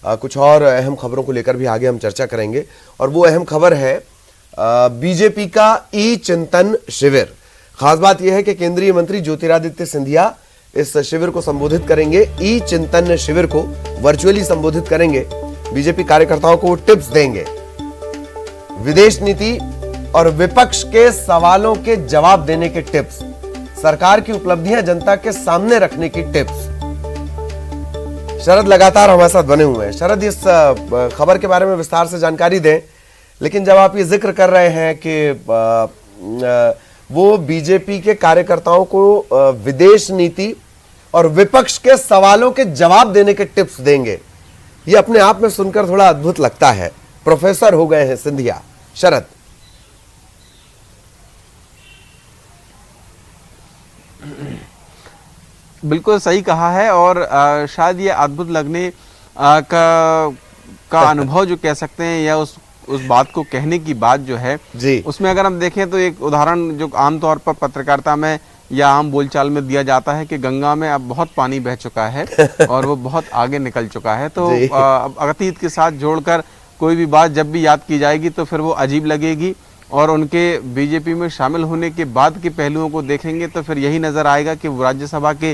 कुछ और अहम खबरों को लेकर भी आगे हम चर्चा करेंगे और वो अहम खबर है बीजेपी का ई चिंतन शिविर। खास बात यह है कि केंद्रीय मंत्री ज्योतिरादित्य सिंधिया इस शिविर को संबोधित करेंगे। ई चिंतन शिविर को वर्चुअली संबोधित करेंगे। बीजेपी कार्यकर्ताओं को टिप्स देंगे, विदेश नीति और विपक्ष के सवालों के जवाब देने के टिप्स, सरकार की उपलब्धियां जनता के सामने रखने की टिप्स। शरद लगातार हमारे साथ बने हुए हैं। शरद, इस खबर के बारे में विस्तार से जानकारी दें। लेकिन जब आप ये जिक्र कर रहे हैं कि वो बीजेपी के कार्यकर्ताओं को विदेश नीति और विपक्ष के सवालों के जवाब देने के टिप्स देंगे, ये अपने आप में सुनकर थोड़ा अद्भुत लगता है। प्रोफेसर हो गए हैं सिंधिया। शरद, बिल्कुल सही कहा है और शायद ये अद्भुत लगने का अनुभव जो कह सकते हैं, या उस बात को कहने की बात जो है जी, उसमें अगर हम देखें तो एक उदाहरण जो आमतौर पर पत्रकारिता में या आम बोलचाल में दिया जाता है कि गंगा में अब बहुत पानी बह चुका है और वो बहुत आगे निकल चुका है। तो अतीत के साथ जोड़कर कोई भी बात जब भी याद की जाएगी तो फिर वो अजीब लगेगी, और उनके बीजेपी में शामिल होने के बाद के पहलुओं को देखेंगे तो फिर यही नज़र आएगा कि वो राज्यसभा के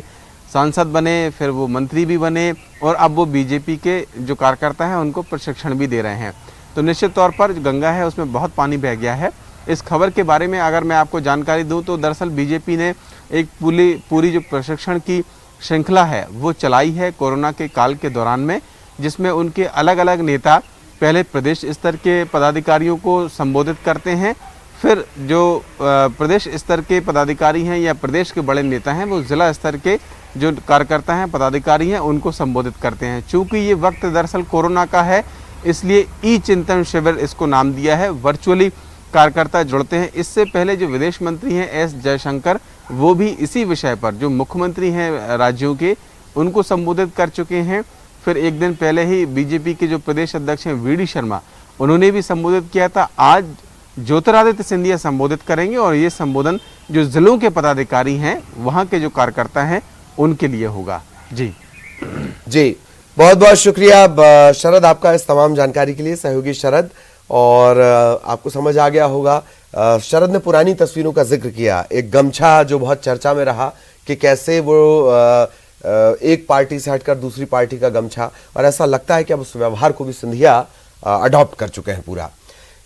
सांसद बने, फिर वो मंत्री भी बने, और अब वो बीजेपी के जो कार्यकर्ता हैं उनको प्रशिक्षण भी दे रहे हैं। तो निश्चित तौर पर गंगा है उसमें बहुत पानी बह गया है। इस खबर के बारे में अगर मैं आपको जानकारी दूं तो दरअसल बीजेपी ने एक पूरी जो प्रशिक्षण की श्रृंखला है वो चलाई है कोरोना के काल के दौरान में, जिसमें उनके अलग अलग नेता पहले प्रदेश स्तर के पदाधिकारियों को संबोधित करते हैं, फिर जो प्रदेश स्तर के पदाधिकारी हैं या प्रदेश के बड़े नेता हैं वो जिला स्तर के जो कार्यकर्ता हैं, पदाधिकारी हैं, उनको संबोधित करते हैं। चूँकि ये वक्त दरअसल कोरोना का है, इसलिए ई चिंतन शिविर इसको नाम दिया है। वर्चुअली कार्यकर्ता जुड़ते हैं। इससे पहले जो विदेश मंत्री हैं एस जयशंकर, वो भी इसी विषय पर जो मुख्यमंत्री हैं राज्यों के उनको संबोधित कर चुके हैं। फिर एक दिन पहले ही बीजेपी के जो प्रदेश अध्यक्ष हैं वी डी शर्मा, उन्होंने भी संबोधित किया था। आज ज्योतिरादित्य सिंधिया संबोधित करेंगे और ये संबोधन जो जिलों के पदाधिकारी हैं, वहाँ के जो कार्यकर्ता हैं, उनके लिए होगा। जी जी, बहुत बहुत शुक्रिया शरद आपका इस तमाम जानकारी के लिए, सहयोगी शरद। और आपको समझ आ गया होगा, शरद ने पुरानी तस्वीरों का जिक्र किया। एक गमछा जो बहुत चर्चा में रहा कि कैसे वो एक पार्टी से हटकर दूसरी पार्टी का गमछा, और ऐसा लगता है कि अब उस व्यवहार को भी सिंधिया अडॉप्ट कर चुके हैं पूरा।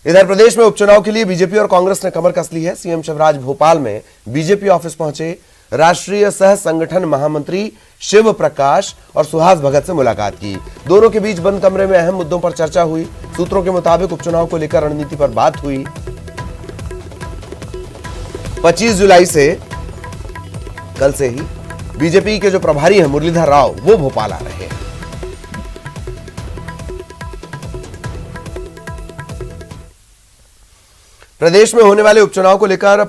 इधर प्रदेश में उपचुनाव के लिए बीजेपी और कांग्रेस ने कमर कस ली है। सीएम शिवराज भोपाल में बीजेपी ऑफिस पहुंचे। राष्ट्रीय सह संगठन महामंत्री शिव प्रकाश और सुहास भगत से मुलाकात की। दोनों के बीच बंद कमरे में अहम मुद्दों पर चर्चा हुई। सूत्रों के मुताबिक उपचुनाव को लेकर रणनीति पर बात हुई। 25 जुलाई से, कल से ही बीजेपी के जो प्रभारी हैं मुरलीधर राव, वो भोपाल आ रहे हैं। प्रदेश में होने वाले उपचुनाव को लेकर